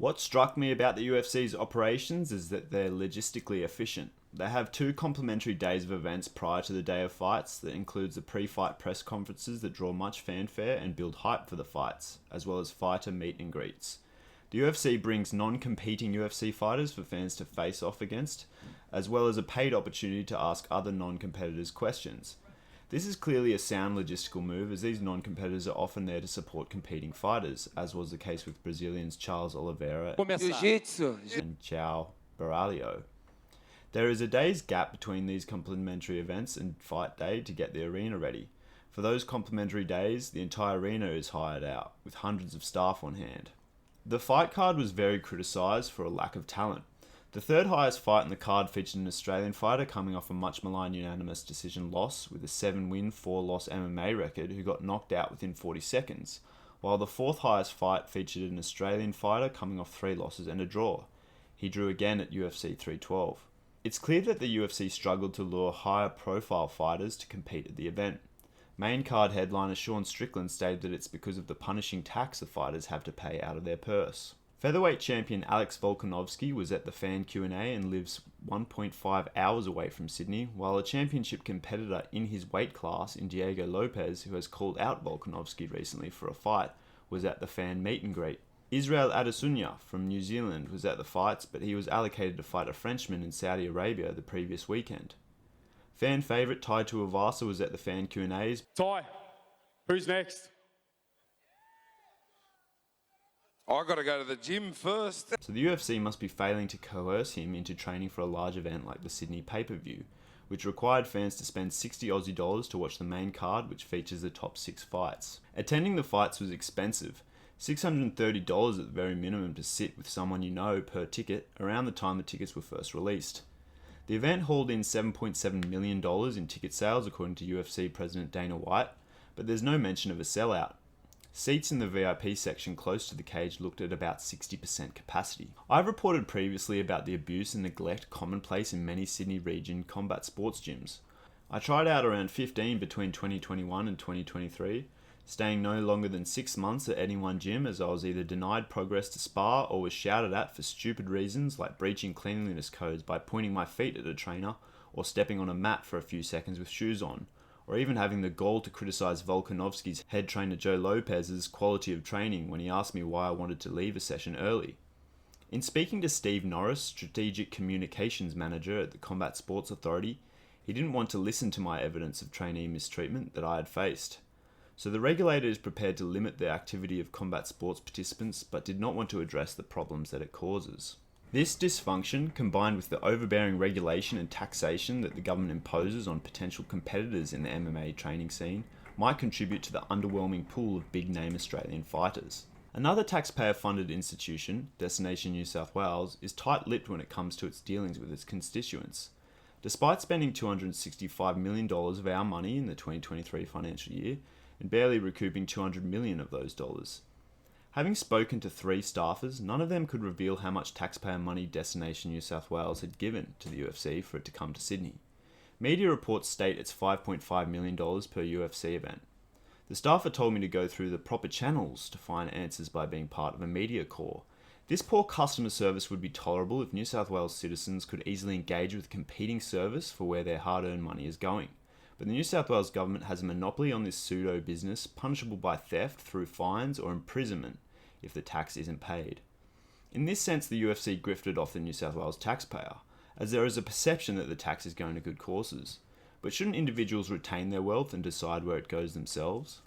What struck me about the UFC's operations is that they're logistically efficient. They have 2 complementary days of events prior to the day of fights that includes the pre-fight press conferences that draw much fanfare and build hype for the fights, as well as fighter meet and greets. The UFC brings non-competing UFC fighters for fans to face off against, as well as a paid opportunity to ask other non-competitors questions. This is clearly a sound logistical move, as these non-competitors are often there to support competing fighters, as was the case with Brazilians Charles Oliveira and João Baralho. There is a day's gap between these complementary events and fight day to get the arena ready. For those complementary days, the entire arena is hired out, with hundreds of staff on hand. The fight card was very criticised for a lack of talent. The third highest fight in the card featured an Australian fighter coming off a much maligned unanimous decision loss with a 7-win, 4-loss MMA record who got knocked out within 40 seconds, while the fourth highest fight featured an Australian fighter coming off 3 losses and a draw. He drew again at UFC 312. It's clear that the UFC struggled to lure higher profile fighters to compete at the event. Main card headliner Sean Strickland stated that it's because of the punishing tax the fighters have to pay out of their purse. Featherweight champion Alex Volkanovski was at the fan Q&A and lives 1.5 hours away from Sydney, while a championship competitor in his weight class in Diego Lopez, who has called out Volkanovski recently for a fight, was at the fan meet and greet. Israel Adesanya from New Zealand was at the fights, but he was allocated to fight a Frenchman in Saudi Arabia the previous weekend. Fan favourite Tai Tuivasa was at the fan Q&As. Tai, who's next? I got to go to the gym first. So the UFC must be failing to coerce him into training for a large event like the Sydney pay-per-view, which required fans to spend $60 Aussie to watch the main card, which features the top 6 fights. Attending the fights was expensive. $630 at the very minimum to sit with someone you know per ticket around the time the tickets were first released. The event hauled in $7.7 million in ticket sales according to UFC President Dana White, but there's no mention of a sellout. Seats in the VIP section close to the cage looked at about 60% capacity. I've reported previously about the abuse and neglect commonplace in many Sydney region combat sports gyms. I tried out around 15 between 2021 and 2023, staying no longer than 6 months at any one gym as I was either denied progress to spar or was shouted at for stupid reasons like breaching cleanliness codes by pointing my feet at a trainer or stepping on a mat for a few seconds with shoes on, or even having the gall to criticise Volkanovski's head trainer Joe Lopez's quality of training when he asked me why I wanted to leave a session early. In speaking to Steve Norris, Strategic Communications Manager at the Combat Sports Authority, he didn't want to listen to my evidence of trainee mistreatment that I had faced. So the regulator is prepared to limit the activity of combat sports participants but did not want to address the problems that it causes. This dysfunction, combined with the overbearing regulation and taxation that the government imposes on potential competitors in the MMA training scene, might contribute to the underwhelming pool of big-name Australian fighters. Another taxpayer-funded institution, Destination New South Wales, is tight-lipped when it comes to its dealings with its constituents. Despite spending $265 million of our money in the 2023 financial year, and barely recouping $200 million of those dollars. Having spoken to 3 staffers, none of them could reveal how much taxpayer money Destination New South Wales had given to the UFC for it to come to Sydney. Media reports state it's $5.5 million per UFC event. The staffer told me to go through the proper channels to find answers by being part of a media corps. This poor customer service would be tolerable if New South Wales citizens could easily engage with a competing service for where their hard-earned money is going. But the New South Wales government has a monopoly on this pseudo-business, punishable by theft through fines or imprisonment if the tax isn't paid. In this sense, the UFC grifted off the New South Wales taxpayer, as there is a perception that the tax is going to good causes. But shouldn't individuals retain their wealth and decide where it goes themselves?